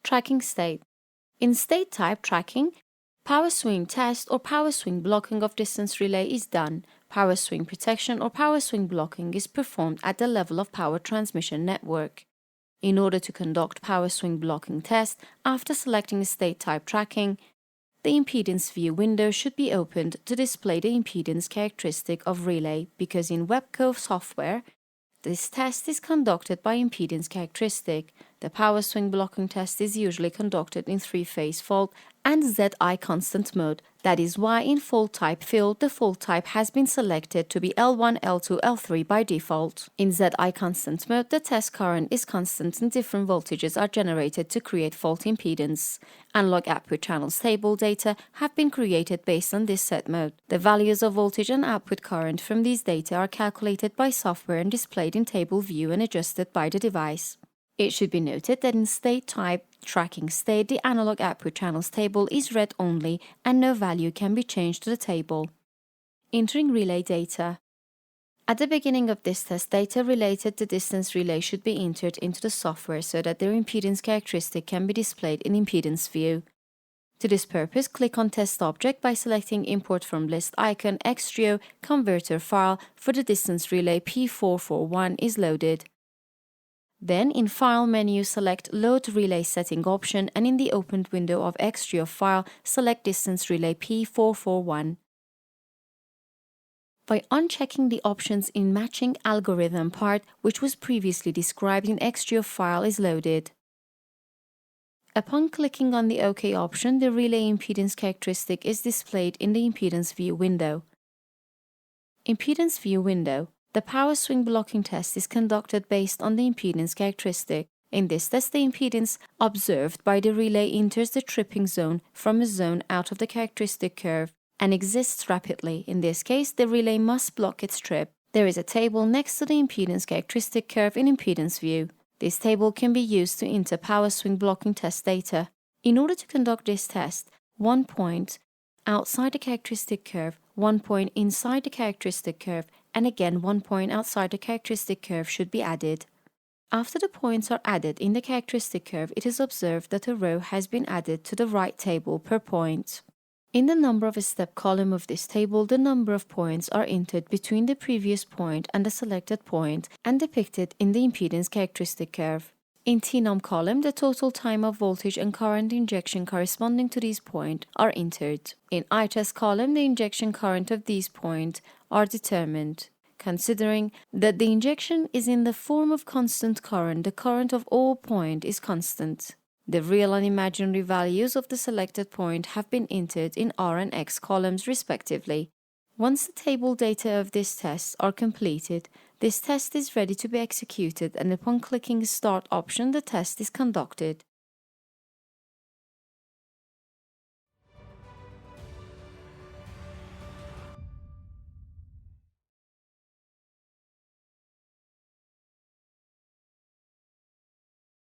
Tracking state. In state type tracking, power swing test or power swing blocking of distance relay is done. Power swing protection or power swing blocking is performed at the level of power transmission network. In order to conduct power swing blocking test, after selecting state type tracking, the impedance view window should be opened to display the impedance characteristic of relay because in Webco software, this test is conducted by impedance characteristic. The power swing blocking test is usually conducted in three-phase fault and ZI constant mode. That is why in fault type field, the fault type has been selected to be L1, L2, L3 by default. In ZI constant mode, the test current is constant and different voltages are generated to create fault impedance. Analog output channels table data have been created based on this set mode. The values of voltage and output current from these data are calculated by software and displayed in table view and adjusted by the device. It should be noted that in state type tracking state, the analog output channels table is read only and no value can be changed to the table. Entering relay data. At the beginning of this test, data related to distance relay should be entered into the software so that their impedance characteristic can be displayed in impedance view. To this purpose, click on Test Object by selecting Import from List icon. Xtrio converter file for the distance relay P441 is loaded. Then in File menu, select Load Relay Setting option and in the opened window of Xtrio file, select Distance Relay P441. By unchecking the options in Matching Algorithm part, which was previously described in Xtrio file, is loaded. Upon clicking on the OK option, the relay impedance characteristic is displayed in the Impedance View window. Impedance View window. The power swing blocking test is conducted based on the impedance characteristic. In this test, the impedance observed by the relay enters the tripping zone from a zone out of the characteristic curve and exists rapidly. In this case, the relay must block its trip. There is a table next to the impedance characteristic curve in impedance view. This table can be used to enter power swing blocking test data. In order to conduct this test, 1 point outside the characteristic curve, 1 point inside the characteristic curve, and again 1 point outside the characteristic curve should be added. After the points are added in the characteristic curve, it is observed that a row has been added to the right table per point. In the number of step column of this table, the number of points are entered between the previous point and the selected point and depicted in the impedance characteristic curve. In TNOM column, the total time of voltage and current injection corresponding to these points are entered. In ITEST column, the injection current of these points are determined. Considering that the injection is in the form of constant current, the current of all points is constant. The real and imaginary values of the selected point have been entered in R and X columns respectively. Once the table data of this test are completed, this test is ready to be executed and upon clicking Start option, the test is conducted.